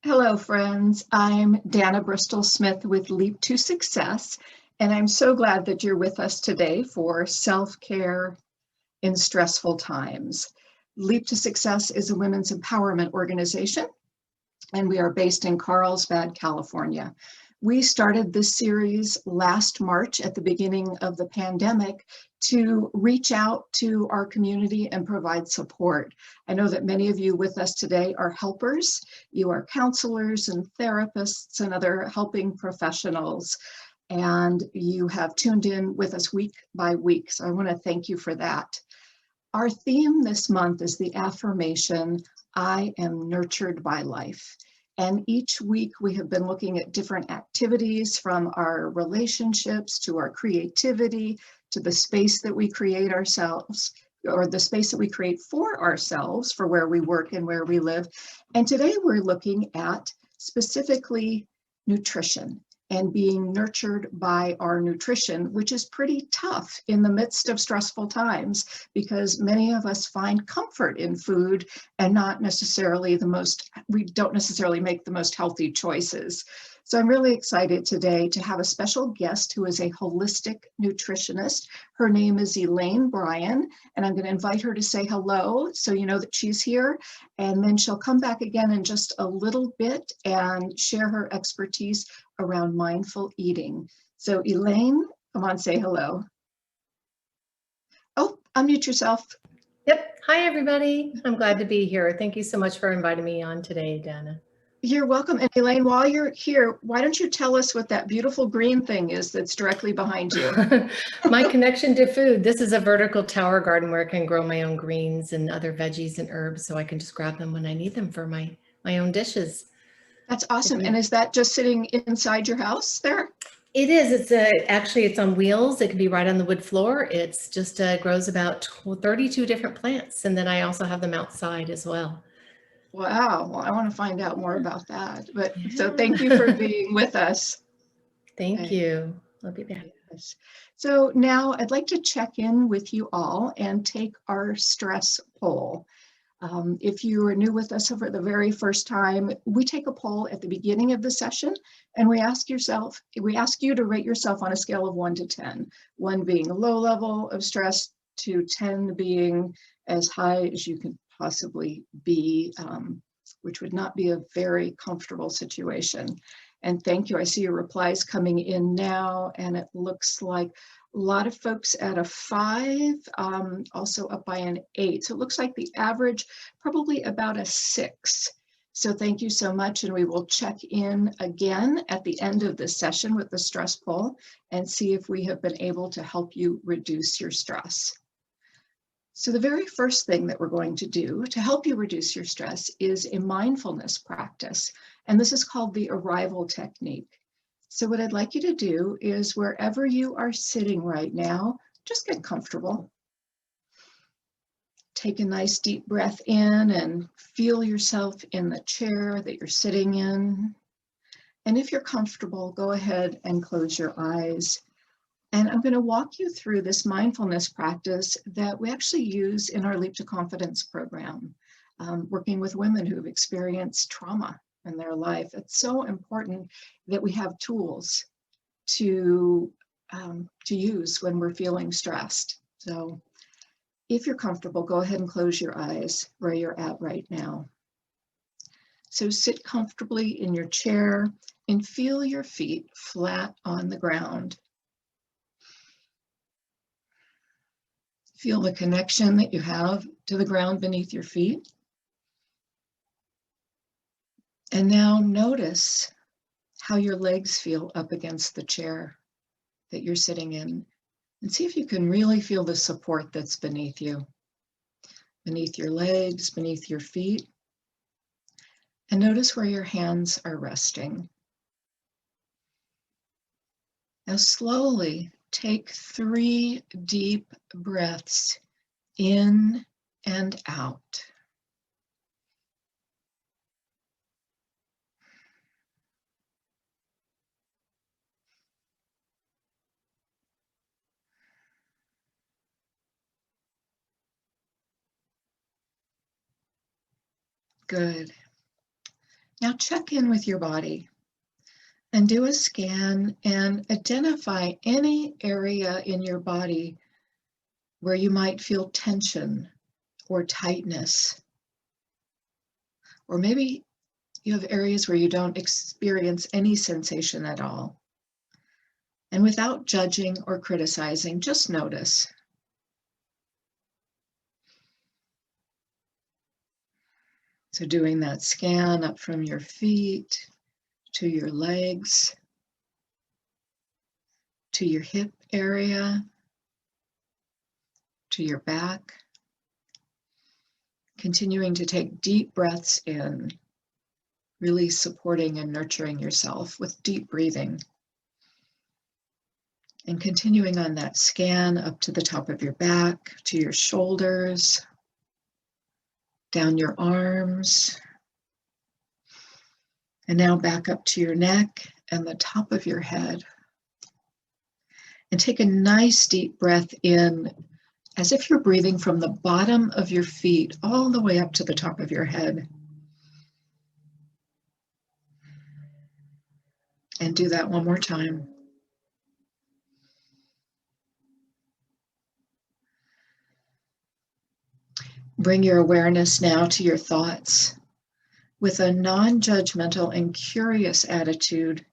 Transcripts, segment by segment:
Hello, friends. I'm Dana Bristol Smith with Leap to Success, and I'm so glad that you're with us today for self-care in stressful times. Leap to Success is a women's empowerment organization, and we are based in Carlsbad, California. We started this series last March at the beginning of the pandemic to reach out to our community and provide support. I know that many of you with us today are helpers. You are counselors and therapists and other helping professionals, and you have tuned in with us week by week. So I want to thank you for that. Our theme this month is the affirmation, I am nurtured by life. And each week we have been looking at different activities, from our relationships to our creativity to the space that we create ourselves, or the space that we create for ourselves, for where we work and where we live. And today we're looking at specifically nutrition and being nurtured by our nutrition, which is pretty tough in the midst of stressful times, because many of us find comfort in food and not necessarily we don't necessarily make the most healthy choices. So I'm really excited today to have a special guest who is a holistic nutritionist. Her name is Elaine Bryan, and I'm going to invite her to say hello so you know that she's here, and then she'll come back again in just a little bit and share her expertise around mindful eating. So Elaine, come on, say hello. Oh, unmute yourself. Yep. Hi, everybody. I'm glad to be here. Thank you so much for inviting me on today, Dana. You're welcome. And Elaine, while you're here, why don't you tell us what that beautiful green thing is that's directly behind you? My connection to food. This is a vertical tower garden where I can grow my own greens and other veggies and herbs, so I can just grab them when I need them for my own dishes. That's awesome. And is that just sitting inside your house there? It is. Actually, it's on wheels. It can be right on the wood floor. It's just grows about 32 different plants, and then I also have them outside as well. Wow. Well, I want to find out more about that. But Yeah. so thank you for being with us. Thank you. I'll be back. Yes. So now I'd like to check in with you all and take our stress poll. If you are new with us for the very first time, we take a poll at the beginning of the session, and we ask you to rate yourself on a scale of 1 to 10, 1 being a low level of stress to 10 being as high as you can possibly be, which would not be a very comfortable situation. And thank you. I see your replies coming in now, and it looks like a lot of folks at a 5, also up by an 8. So it looks like the average, probably about a 6. So thank you so much. And we will check in again at the end of this session with the stress poll and see if we have been able to help you reduce your stress. So the very first thing that we're going to do to help you reduce your stress is a mindfulness practice. And this is called the arrival technique. So what I'd like you to do is, wherever you are sitting right now, just get comfortable. Take a nice deep breath in and feel yourself in the chair that you're sitting in. And if you're comfortable, go ahead and close your eyes. And I'm going to walk you through this mindfulness practice that we actually use in our Leap to Confidence program, working with women who've experienced trauma in their life. It's so important that we have tools to use when we're feeling stressed. So if you're comfortable, go ahead and close your eyes where you're at right now. So sit comfortably in your chair and feel your feet flat on the ground. Feel the connection that you have to the ground beneath your feet. And now notice how your legs feel up against the chair that you're sitting in. And see if you can really feel the support that's beneath you, beneath your legs, beneath your feet. And notice where your hands are resting. Now slowly take 3 deep breaths in and out. Good. Now check in with your body and do a scan and identify any area in your body where you might feel tension or tightness. Or maybe you have areas where you don't experience any sensation at all. And without judging or criticizing, just notice. So doing that scan up from your feet to your legs, to your hip area, to your back. Continuing to take deep breaths in, really supporting and nurturing yourself with deep breathing. And continuing on that scan up to the top of your back, to your shoulders, down your arms, and now back up to your neck and the top of your head. And take a nice deep breath in as if you're breathing from the bottom of your feet all the way up to the top of your head. And do that one more time. Bring your awareness now to your thoughts. With a non-judgmental and curious attitude,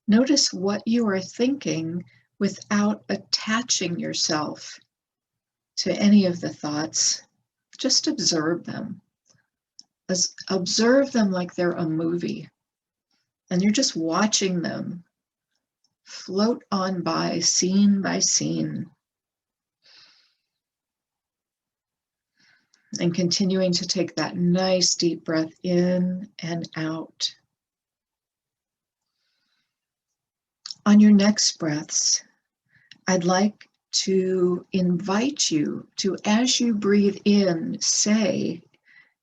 notice what you are thinking without attaching yourself to any of the thoughts. Just observe them. Observe them like they're a movie, and you're just watching them float on by scene, and continuing to take that nice deep breath in and out. On your next breaths, I'd like to invite you to, as you breathe in, say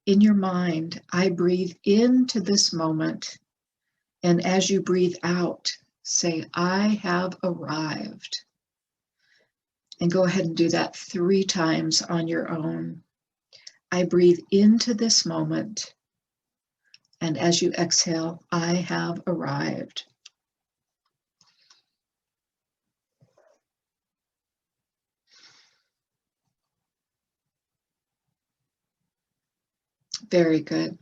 in your mind, I breathe into this moment. And as you breathe out, say, I have arrived. And go ahead and do that 3 times on your own. I breathe into this moment. And as you exhale, I have arrived. Very good.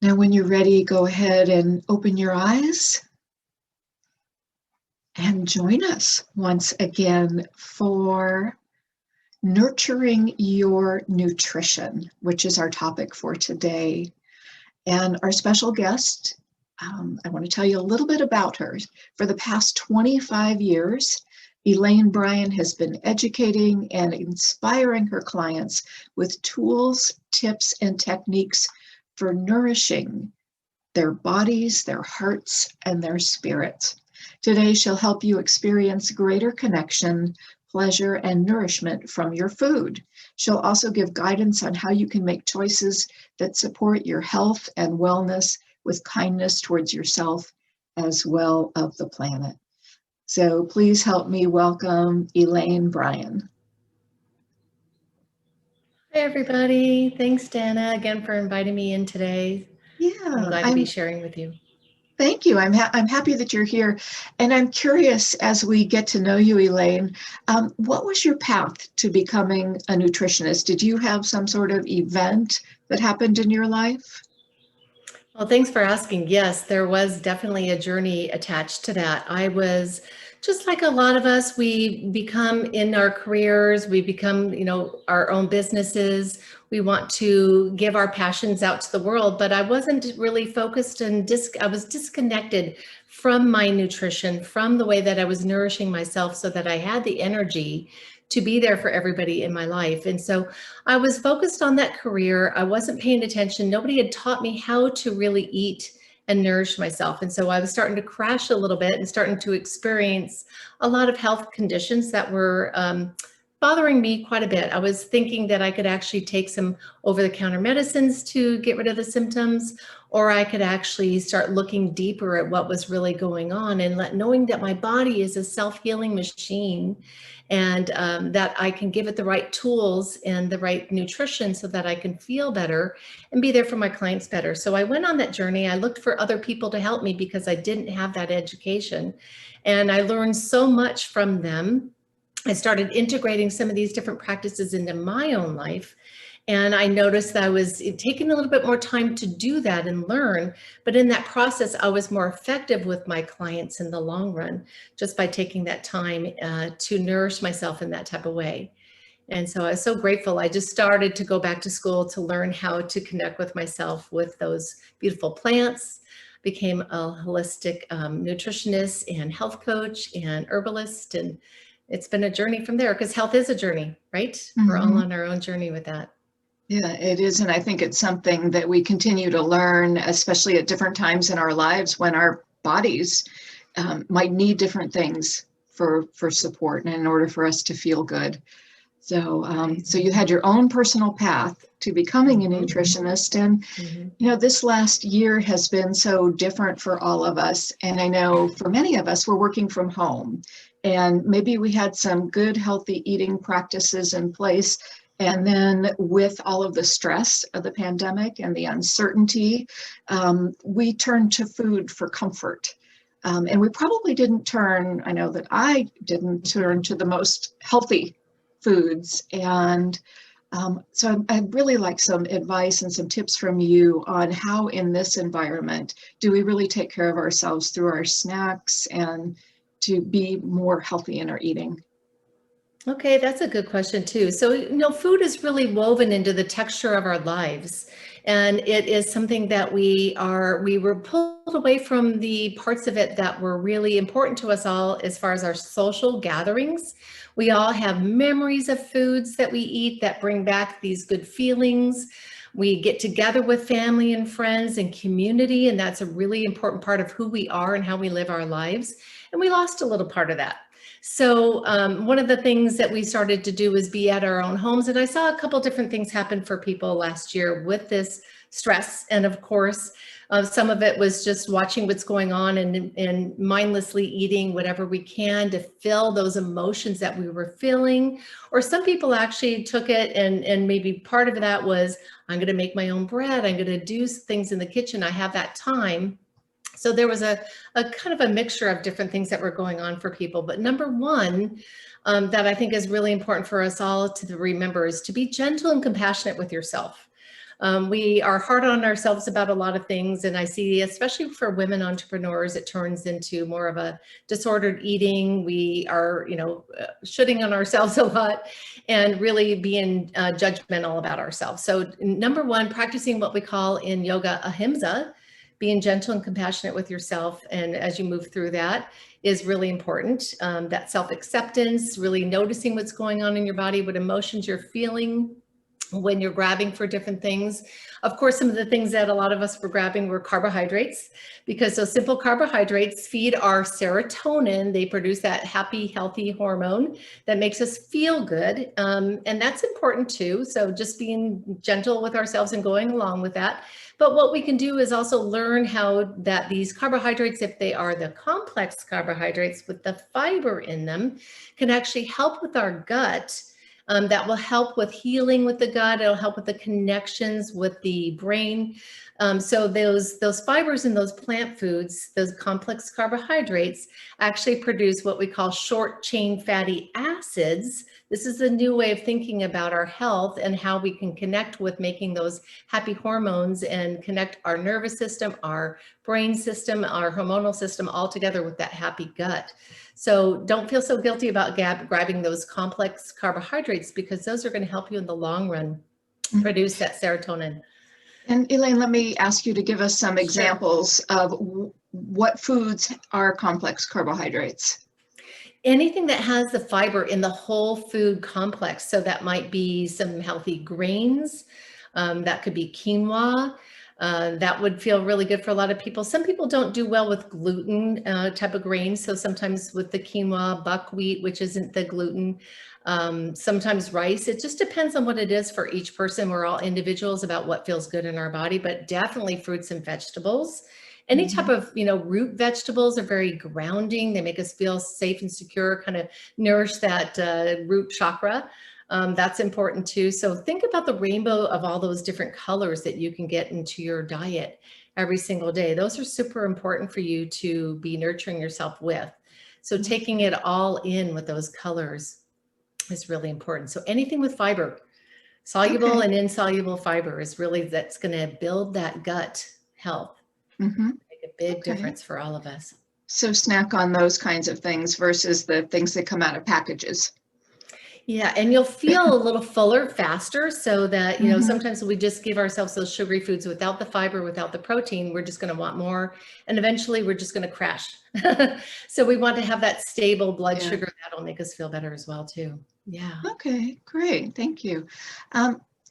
Now, when you're ready, go ahead and open your eyes and join us once again for nurturing your nutrition, which is our topic for today. And our special guest, I want to tell you a little bit about her. For the past 25 years, Elaine Bryan has been educating and inspiring her clients with tools, tips, and techniques for nourishing their bodies, their hearts, and their spirits. Today, she'll help you experience greater connection, pleasure, and nourishment from your food. She'll also give guidance on how you can make choices that support your health and wellness with kindness towards yourself as well as the planet. So please help me welcome Elaine Bryan. Hi, everybody. Thanks, Dana, again for inviting me in today. Yeah, I'm glad to be sharing with you. Thank you. I'm happy that you're here. And I'm curious, as we get to know you, Elaine, what was your path to becoming a nutritionist? Did you have some sort of event that happened in your life? Well, thanks for asking. Yes, there was definitely a journey attached to that. I was just like a lot of us, we become in our careers, we become, our own businesses. We want to give our passions out to the world, but I wasn't really focused and I was disconnected from my nutrition, from the way that I was nourishing myself so that I had the energy to be there for everybody in my life. And so I was focused on that career. I wasn't paying attention. Nobody had taught me how to really eat and nourish myself. And so I was starting to crash a little bit and starting to experience a lot of health conditions that were bothering me quite a bit. I was thinking that I could actually take some over-the-counter medicines to get rid of the symptoms, or I could actually start looking deeper at what was really going on, and knowing that my body is a self-healing machine, and that I can give it the right tools and the right nutrition so that I can feel better and be there for my clients better. So I went on that journey. I looked for other people to help me because I didn't have that education. And I learned so much from them. I started integrating some of these different practices into my own life. And I noticed that I was taking a little bit more time to do that and learn. But in that process, I was more effective with my clients in the long run, just by taking that time to nourish myself in that type of way. And so I was so grateful. I just started to go back to school to learn how to connect with myself with those beautiful plants, became a holistic nutritionist and health coach and herbalist. And it's been a journey from there, because health is a journey, right? We're all on our own journey with that. Yeah, it is. And I think it's something that we continue to learn, especially at different times in our lives when our bodies might need different things for support and in order for us to feel good. So, so you had your own personal path to becoming a nutritionist. And, you know, this last year has been so different for all of us. And I know for many of us, we're working from home. And maybe we had some good, healthy eating practices in place. And then with all of the stress of the pandemic and the uncertainty, we turned to food for comfort. And we probably didn't turn, I know that I didn't turn to the most healthy foods. And so I'd really like some advice and some tips from you on how in this environment do we really take care of ourselves through our snacks and to be more healthy in our eating. Okay, that's a good question too. So, you know, food is really woven into the texture of our lives. And it is something that we were pulled away from the parts of it that were really important to us all as far as our social gatherings. We all have memories of foods that we eat that bring back these good feelings. We get together with family and friends and community, and that's a really important part of who we are and how we live our lives. And we lost a little part of that. So one of the things that we started to do was be at our own homes. And I saw a couple different things happen for people last year with this stress. And of course, some of it was just watching what's going on and mindlessly eating whatever we can to fill those emotions that we were feeling. Or some people actually took it and maybe part of that was, I'm going to make my own bread. I'm going to do things in the kitchen. I have that time. So there was a kind of a mixture of different things that were going on for people. But number one, that I think is really important for us all to remember is to be gentle and compassionate with yourself. We are hard on ourselves about a lot of things. And I see, especially for women entrepreneurs, it turns into more of a disordered eating. We are, you know, shitting on ourselves a lot and really being judgmental about ourselves. So number one, practicing what we call in yoga ahimsa, being gentle and compassionate with yourself. And as you move through that is really important. That self-acceptance, really noticing what's going on in your body, what emotions you're feeling when you're grabbing for different things. Of course, some of the things that a lot of us were grabbing were carbohydrates, because those simple carbohydrates feed our serotonin. They produce that happy, healthy hormone that makes us feel good. And that's important too. So just being gentle with ourselves and going along with that. But what we can do is also learn how that these carbohydrates, if they are the complex carbohydrates with the fiber in them, can actually help with our gut. That will help with healing with the gut. It'll help with the connections with the brain. So those fibers in those plant foods, those complex carbohydrates, actually produce what we call short chain fatty acids. This is a new way of thinking about our health and how we can connect with making those happy hormones and connect our nervous system, our brain system, our hormonal system all together with that happy gut. So don't feel so guilty about grabbing those complex carbohydrates, because those are going to help you in the long run produce that serotonin. And Elaine, let me ask you to give us some examples of what foods are complex carbohydrates. Anything that has the fiber in the whole food complex. So that might be some healthy grains. That could be quinoa. That would feel really good for a lot of people. Some people don't do well with gluten type of grains. So sometimes with the quinoa, buckwheat, which isn't the gluten, sometimes rice. It just depends on what it is for each person. We're all individuals about what feels good in our body, but definitely fruits and vegetables. Any type of, root vegetables are very grounding. They make us feel safe and secure, kind of nourish that root chakra. That's important too. So think about the rainbow of all those different colors that you can get into your diet every single day. Those are super important for you to be nurturing yourself with. So taking it all in with those colors is really important. So anything with fiber, soluble and insoluble fiber is really, that's going to build that gut health. Make a big difference for all of us. So snack on those kinds of things versus the things that come out of packages. Yeah, and you'll feel a little fuller faster, so that, sometimes we just give ourselves those sugary foods without the fiber, without the protein, we're just going to want more, and eventually we're just going to crash. So we want to have that stable blood sugar. That'll make us feel better as well too. Yeah. Okay, great. Thank you.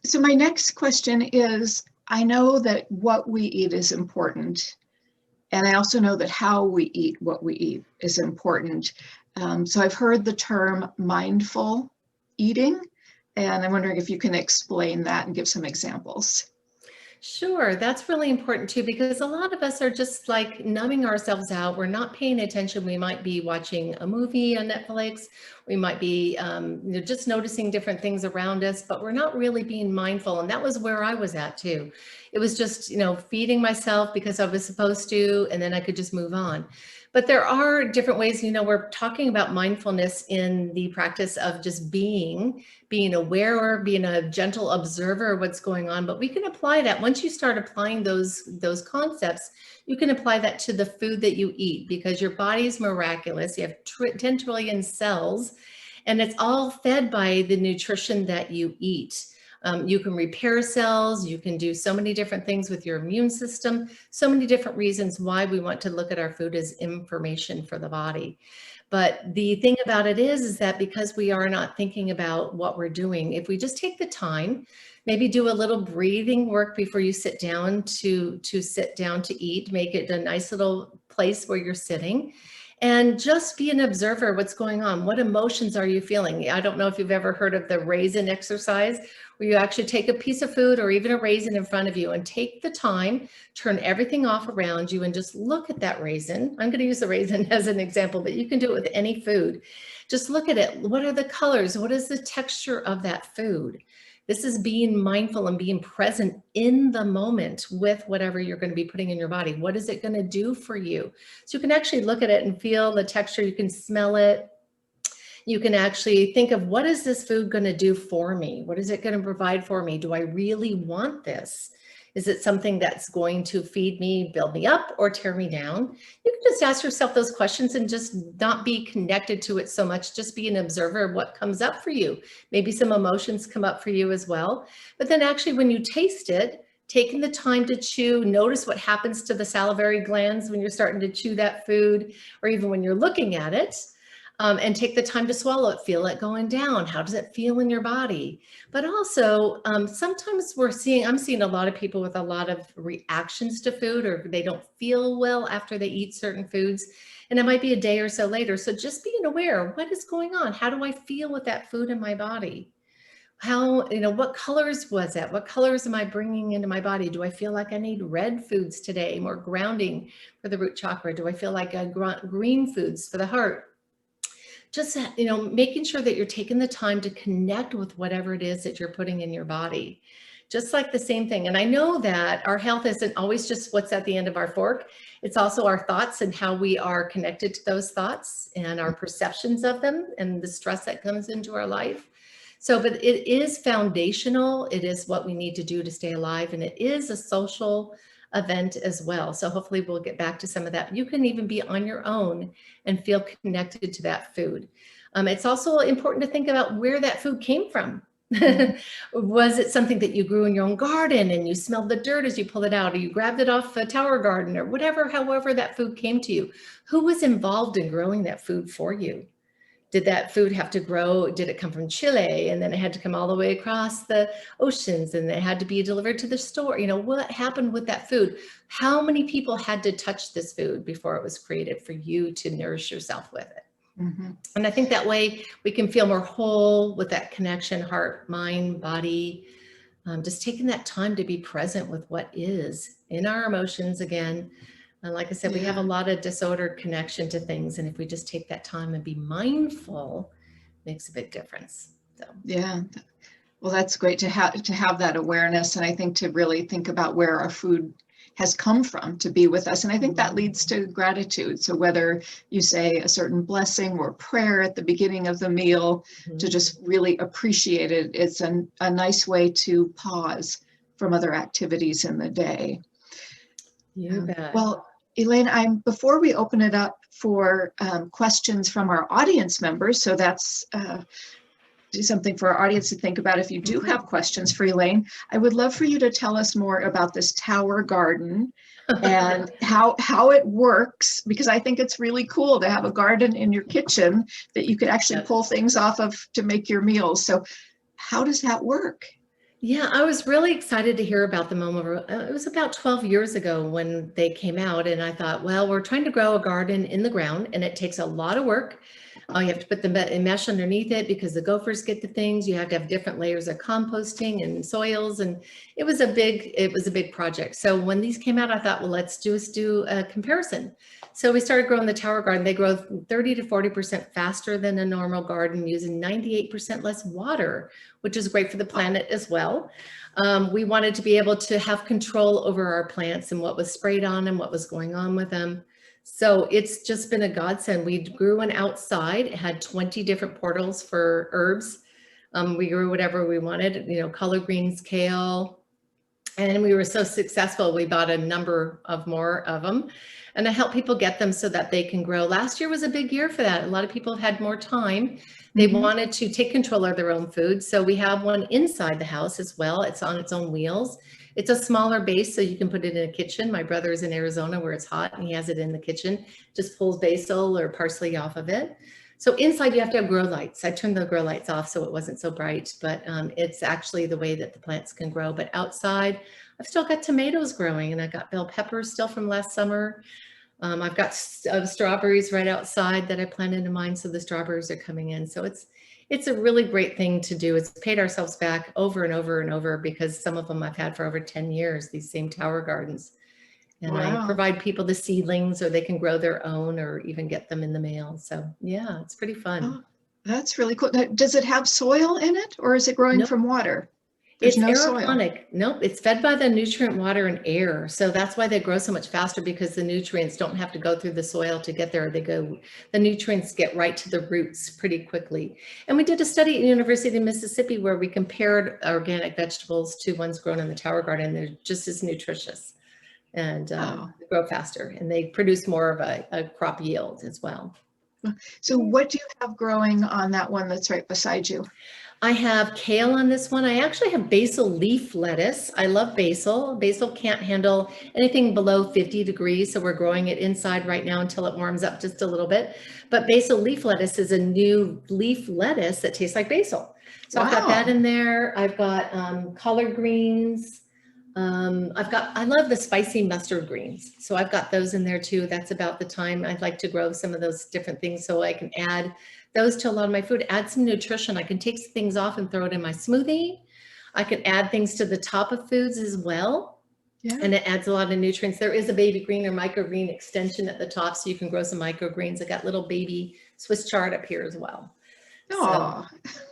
So my next question is, I know that what we eat is important, and I also know that how we eat what we eat is important. So I've heard the term mindful eating, and I'm wondering if you can explain that and give some examples. Sure, that's really important too, because a lot of us are just like numbing ourselves out. We're not paying attention. We might be watching a movie on Netflix. We might be just noticing different things around us, but we're not really being mindful. And that was where I was at too. It was just, feeding myself because I was supposed to, and then I could just move on. But there are different ways, we're talking about mindfulness in the practice of just being aware, being a gentle observer of what's going on. But we can apply that. Once you start applying those concepts, you can apply that to the food that you eat, because your body's miraculous. You have 10 trillion cells, and it's all fed by the nutrition that you eat. You can repair cells, you can do so many different things with your immune system, so many different reasons why we want to look at our food as information for the body. But the thing about it is that because we are not thinking about what we're doing, if we just take the time, maybe do a little breathing work before you sit down to eat, make it a nice little place where you're sitting, and just be an observer of what's going on. What emotions are you feeling? I don't know if you've ever heard of the raisin exercise, where you actually take a piece of food or even a raisin in front of you and take the time, turn everything off around you and just look at that raisin. I'm going to use the raisin as an example, but you can do it with any food. Just look at it. What are the colors? What is the texture of that food? This is being mindful and being present in the moment with whatever you're going to be putting in your body. What is it going to do for you? So you can actually look at it and feel the texture. You can smell it. You can actually think of, what is this food going to do for me? What is it going to provide for me? Do I really want this? Is it something that's going to feed me, build me up, or tear me down? You can just ask yourself those questions and just not be connected to it so much. Just be an observer of what comes up for you. Maybe some emotions come up for you as well. But then actually when you taste it, taking the time to chew, notice what happens to the salivary glands when you're starting to chew that food, or even when you're looking at it. And take the time to swallow it, feel it going down. How does it feel in your body? But also, sometimes I'm seeing a lot of people with a lot of reactions to food, or they don't feel well after they eat certain foods. And it might be a day or so later. So just being aware, what is going on? How do I feel with that food in my body? How, what colors was that? What colors am I bringing into my body? Do I feel like I need red foods today, more grounding for the root chakra? Do I feel like I green foods for the heart? Just, making sure that you're taking the time to connect with whatever it is that you're putting in your body. Just like the same thing. And I know that our health isn't always just what's at the end of our fork. It's also our thoughts and how we are connected to those thoughts and our perceptions of them and the stress that comes into our life. So, but it is foundational. It is what we need to do to stay alive. And it is a social event as well. So hopefully we'll get back to some of that. You can even be on your own and feel connected to that food. It's also important to think about where that food came from. Was it something that you grew in your own garden and you smelled the dirt as you pulled it out, or you grabbed it off a tower garden, or whatever, however that food came to you? Who was involved in growing that food for you? Did that food have to grow? Did it come from Chile? And then it had to come all the way across the oceans and it had to be delivered to the store. You know, what happened with that food? How many people had to touch this food before it was created for you to nourish yourself with it? Mm-hmm. And I think that way we can feel more whole with that connection, heart, mind, body, just taking that time to be present with what is in our emotions again. And like I said, we have a lot of disordered connection to things. And if we just take that time and be mindful, it makes a big difference. So Yeah. Well, that's great to have that awareness. And I think to really think about where our food has come from to be with us. And I think that leads to gratitude. So whether you say a certain blessing or prayer at the beginning of the meal, to just really appreciate it, it's a nice way to pause from other activities in the day. you bet. Well, Elaine, before we open it up for questions from our audience members, so that's something for our audience to think about. If you do have questions for Elaine, I would love for you to tell us more about this tower garden and how it works, because I think it's really cool to have a garden in your kitchen that you could actually pull things off of to make your meals. So how does that work? Yeah, I was really excited to hear about them. It was about 12 years ago when they came out, and I thought, well, we're trying to grow a garden in the ground, and it takes a lot of work. You have to put the mesh underneath it because the gophers get the things. You have to have different layers of composting and soils, and it was a big project. So when these came out, I thought, well, let's do a comparison. So we started growing the tower garden. They grow 30 to 40% faster than a normal garden, using 98% less water, which is great for the planet as well. We wanted to be able to have control over our plants and what was sprayed on them, what was going on with them. So it's just been a godsend. We grew one outside. It had 20 different portals for herbs. We grew whatever we wanted, you know, collard greens, kale, and we were so successful. We bought a number of more of them, and I help people get them so that they can grow. Last year was a big year for that. A lot of people had more time. They wanted to take control of their own food. So we have one inside the house as well. It's on its own wheels. It's a smaller base, so you can put it in a kitchen. My brother is in Arizona where it's hot, and he has it in the kitchen. Just pulls basil or parsley off of it. So inside you have to have grow lights. I turned the grow lights off so it wasn't so bright, but it's actually the way that the plants can grow. But outside, I've still got tomatoes growing, and I got bell peppers still from last summer. I've got strawberries right outside that I planted in mine, so the strawberries are coming in. So it's a really great thing to do. It's paid ourselves back over and over and over, because some of them I've had for over 10 years, these same tower gardens. And I provide people the seedlings, or they can grow their own or even get them in the mail. So yeah, it's pretty fun. Oh, that's really cool. Does it have soil in it, or is it growing from water? There's It's no aeroponic. soil. Nope, it's fed by the nutrient, water, and air. So that's why they grow so much faster, because the nutrients don't have to go through the soil to get there. The nutrients get right to the roots pretty quickly. And we did a study at the University of Mississippi where we compared organic vegetables to ones grown in the tower garden. They're just as nutritious and grow faster, and they produce more of a crop yield as well. So what do you have growing on that one that's right beside you? I have kale on this one. I actually have basil leaf lettuce. I love basil. Basil can't handle anything below 50 degrees, so we're growing it inside right now until it warms up just a little bit. But basil leaf lettuce is a new leaf lettuce that tastes like basil. So I've got that in there. I've got collard greens. I love the spicy mustard greens. So I've got those in there too. That's about the time I'd like to grow some of those different things so I can add those to a lot of my food, add some nutrition. I can take things off and throw it in my smoothie. I can add things to the top of foods as well. Yeah. And it adds a lot of nutrients. There is a baby green or microgreen extension at the top, so you can grow some microgreens. I got little baby Swiss chard up here as well. So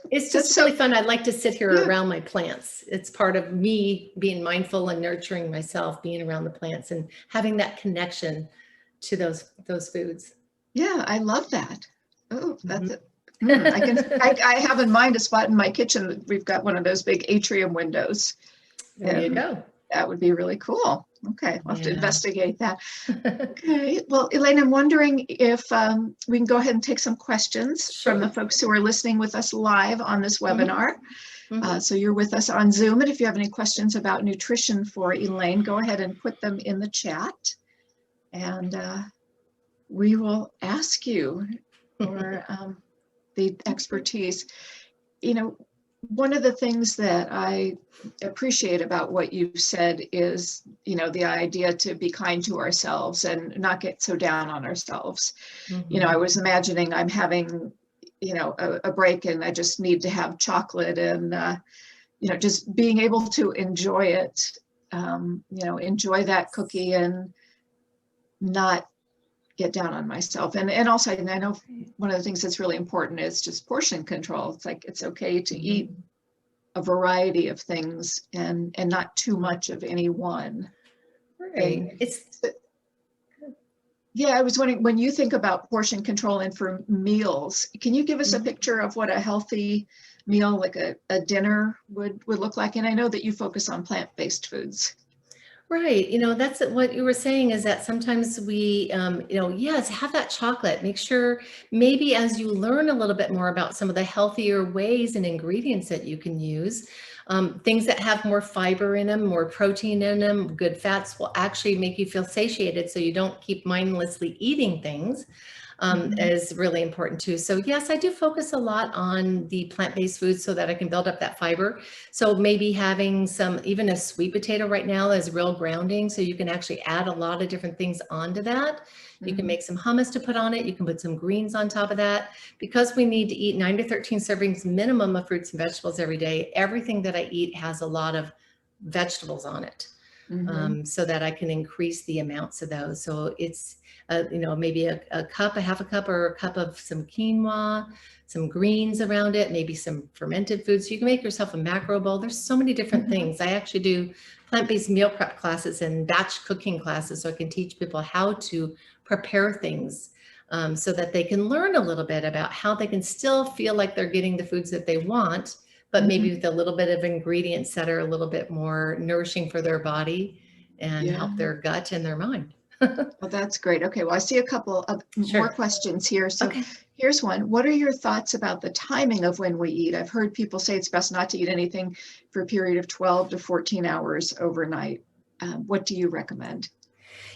it's just really fun. I like to sit here around my plants. It's part of me being mindful and nurturing myself, being around the plants and having that connection to those foods. Yeah, I love that. Oh, that's it. I have in mind a spot in my kitchen. We've got one of those big atrium windows. There you go. That would be really cool. Okay, we'll have to investigate that. Okay, well, Elaine, I'm wondering if we can go ahead and take some questions from the folks who are listening with us live on this webinar. So you're with us on Zoom, and if you have any questions about nutrition for Elaine, go ahead and put them in the chat, and we will ask you. Or the expertise. One of the things that I appreciate about what you've said is, the idea to be kind to ourselves and not get so down on ourselves. I was imagining I'm having, a break and I just need to have chocolate and, just being able to enjoy it, enjoy that cookie and not get down on myself. And also, I know one of the things that's really important is just portion control. It's like, it's okay to eat a variety of things and not too much of any one thing. Yeah, I was wondering, when you think about portion control and for meals, can you give us a picture of what a healthy meal, like a dinner would look like? And I know that you focus on plant-based foods. Right. That's what you were saying, is that sometimes we, yes, have that chocolate. Make sure maybe as you learn a little bit more about some of the healthier ways and ingredients that you can use, things that have more fiber in them, more protein in them, good fats will actually make you feel satiated so you don't keep mindlessly eating things. Is really important too. So yes, I do focus a lot on the plant-based foods so that I can build up that fiber. So maybe having even a sweet potato right now is real grounding. So you can actually add a lot of different things onto that. You can make some hummus to put on it. You can put some greens on top of that. Because we need to eat 9 to 13 servings minimum of fruits and vegetables every day, everything that I eat has a lot of vegetables on it. So that I can increase the amounts of those. So it's, maybe a cup, a half a cup or a cup of some quinoa, some greens around it, maybe some fermented foods. So you can make yourself a macro bowl. There's so many different things. I actually do plant-based meal prep classes and batch cooking classes, so I can teach people how to prepare things so that they can learn a little bit about how they can still feel like they're getting the foods that they want, but maybe with a little bit of ingredients that are a little bit more nourishing for their body and help their gut and their mind. Well, that's great. Okay, well, I see a couple of more questions here. So here's one. What are your thoughts about the timing of when we eat? I've heard people say it's best not to eat anything for a period of 12 to 14 hours overnight. What do you recommend?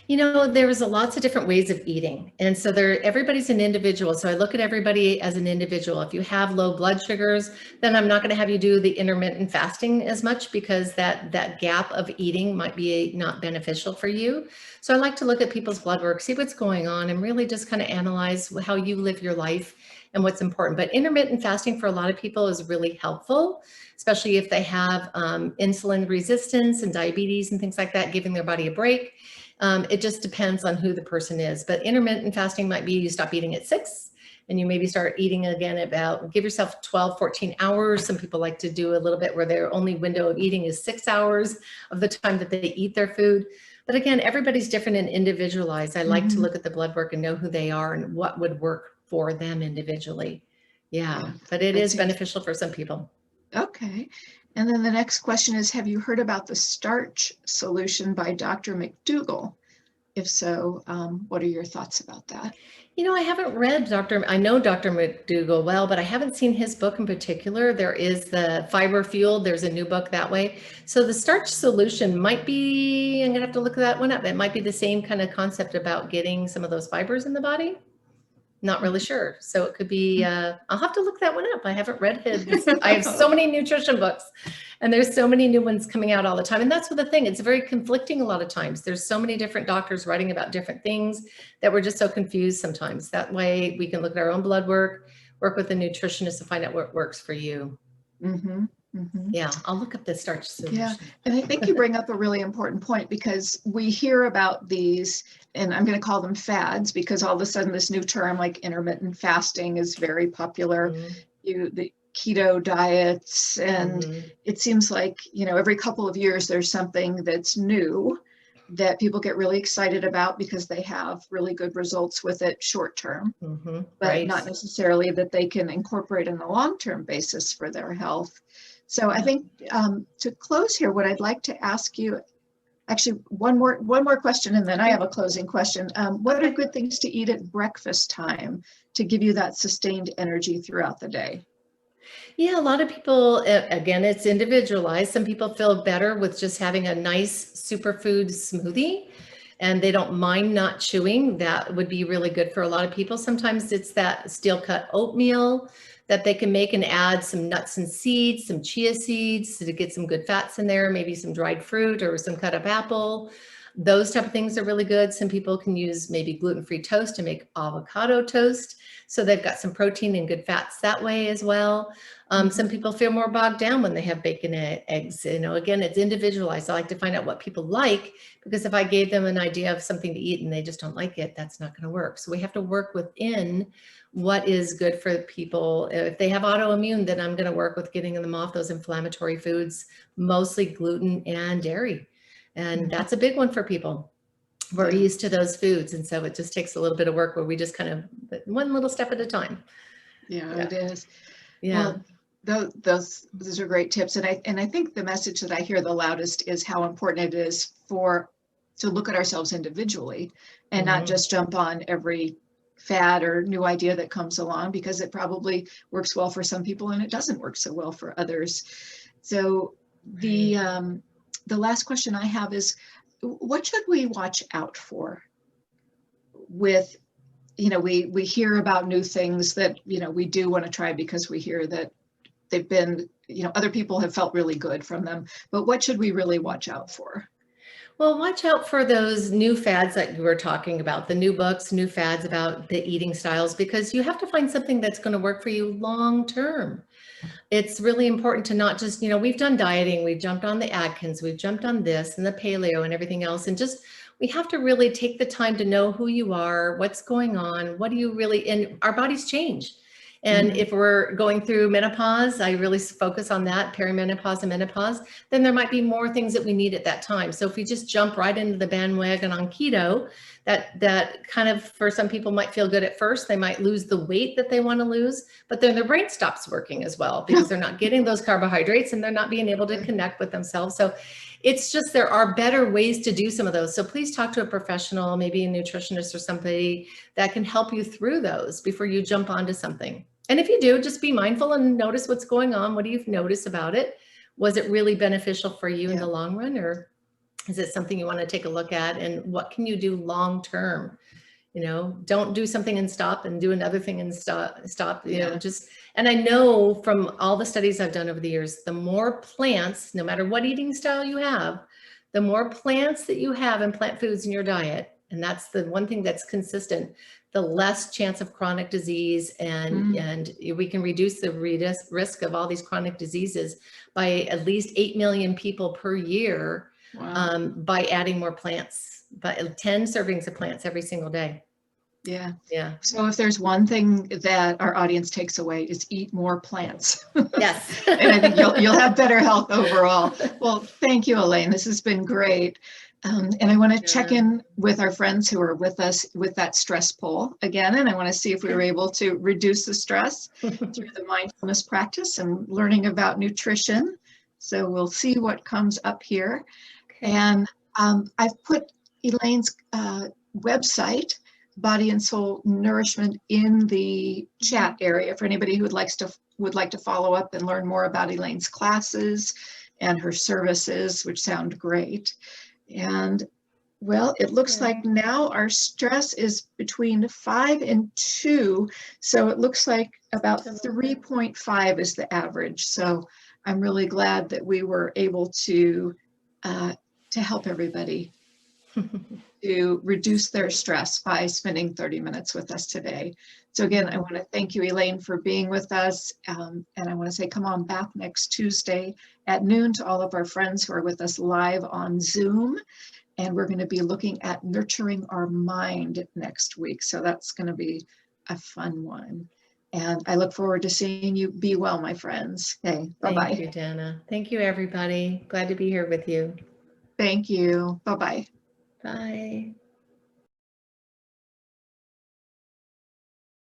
There's lots of different ways of eating. And so everybody's an individual. So I look at everybody as an individual. If you have low blood sugars, then I'm not going to have you do the intermittent fasting as much, because that gap of eating might be not beneficial for you. So I like to look at people's blood work, see what's going on, and really just kind of analyze how you live your life and what's important. But intermittent fasting for a lot of people is really helpful, especially if they have insulin resistance and diabetes and things like that, giving their body a break. It just depends on who the person is. But intermittent fasting might be you stop eating at 6 and you maybe start eating again give yourself 12, 14 hours. Some people like to do a little bit where their only window of eating is 6 hours of the time that they eat their food. But again, everybody's different and individualized. I like to look at the blood work and know who they are and what would work for them individually. Yeah, but it is beneficial for some people. Okay. And then the next question is, have you heard about the Starch solution by Dr. Mcdougall? If so, what are your thoughts about that? I haven't read I know Dr. Mcdougall well, but I haven't seen his book in particular. There is the Fiber Fueled. There's a new book that way. So the Starch solution might be, I'm going to have to look that one up. It might be the same kind of concept about getting some of those fibers in the body. Not really sure. So it could be, I'll have to look that one up. I haven't read his. I have so many nutrition books and there's so many new ones coming out all the time. And that's what the thing, it's very conflicting a lot of times. There's so many different doctors writing about different things that we're just so confused sometimes. That way we can look at our own blood work with a nutritionist to find out what works for you. Yeah, I'll look up the Starch solution. Yeah, and I think you bring up a really important point, because we hear about these, and I'm going to call them fads, because all of a sudden this new term like intermittent fasting is very popular. The keto diets, and it seems like, every couple of years there's something that's new that people get really excited about because they have really good results with it short term, but not necessarily that they can incorporate in the long-term basis for their health. So I think to close here, what I'd like to ask you, actually one more question, and then I have a closing question. What are good things to eat at breakfast time to give you that sustained energy throughout the day? Yeah, a lot of people, again, it's individualized. Some people feel better with just having a nice superfood smoothie. and they don't mind not chewing. That would be really good for a lot of people. Sometimes it's that steel cut oatmeal that they can make and add some nuts and seeds, some chia seeds to get some good fats in there, maybe some dried fruit or some cut up apple. Those type of things are really good. Some people can use maybe gluten-free toast to make avocado toast. So they've got some protein and good fats that way as well. Some people feel more bogged down when they have bacon and eggs. Again, it's individualized. I like to find out what people like, because if I gave them an idea of something to eat and they just don't like it, that's not going to work. So we have to work within what is good for people. If they have autoimmune, then I'm going to work with getting them off those inflammatory foods, mostly gluten and dairy. And that's a big one for people. We're used to those foods. And so it just takes a little bit of work where we just kind of one little step at a time. Yeah, it is. Yeah. Well, those are great tips. And I think the message that I hear the loudest is how important it is to look at ourselves individually and not just jump on every fad or new idea that comes along, because it probably works well for some people and it doesn't work so well for others. So the last question I have is, what should we watch out for with, we hear about new things that, we do want to try because we hear that they've been, other people have felt really good from them, but what should we really watch out for? Well, watch out for those new fads that you were talking about, the new books, new fads about the eating styles, because you have to find something that's going to work for you long term. It's really important to not just, we've done dieting, we've jumped on the Atkins, we've jumped on this and the paleo and everything else. And just, we have to really take the time to know who you are, what's going on, what do you really, and our bodies change. And if we're going through menopause, I really focus on that, perimenopause and menopause, then there might be more things that we need at that time. So if we just jump right into the bandwagon on keto, that kind of, for some people might feel good at first. They might lose the weight that they want to lose, but then their brain stops working as well, because they're not getting those carbohydrates and they're not being able to connect with themselves. So it's just, there are better ways to do some of those. So please talk to a professional, maybe a nutritionist or somebody that can help you through those before you jump onto something. And if you do, just be mindful and notice what's going on. What do you notice about it? Was it really beneficial for you in the long run, or is it something you want to take a look at? And what can you do long term? Don't do something and stop and do another thing and stop, and I know from all the studies I've done over the years, the more plants, no matter what eating style you have, the more plants that you have and plant foods in your diet, and that's the one thing that's consistent, the less chance of chronic disease, and we can reduce the risk of all these chronic diseases by at least 8 million people per year. Wow. By adding more plants, but 10 servings of plants every single day. Yeah. Yeah. So if there's one thing that our audience takes away, is eat more plants. Yes. And I think you'll have better health overall. Well, thank you, Elaine. This has been great. And I want to check in with our friends who are with us with that stress poll again. And I want to see if we were able to reduce the stress through the mindfulness practice and learning about nutrition. So we'll see what comes up here. Okay. And I've put Elaine's website, Body and Soul Nourishment, in the chat area for anybody who would like to follow up and learn more about Elaine's classes and her services, which sound great. And well, it looks like now our stress is between 5 and 2. So it looks like about 3.5 is the average. So I'm really glad that we were able to help everybody to reduce their stress by spending 30 minutes with us today. So again, I want to thank you, Elaine, for being with us. And I want to say, come on back next Tuesday at noon to all of our friends who are with us live on Zoom. And we're going to be looking at nurturing our mind next week. So that's going to be a fun one. And I look forward to seeing you. Be well, my friends. Okay, bye-bye. Thank you, Dana. Thank you, everybody. Glad to be here with you. Thank you. Bye-bye. Bye.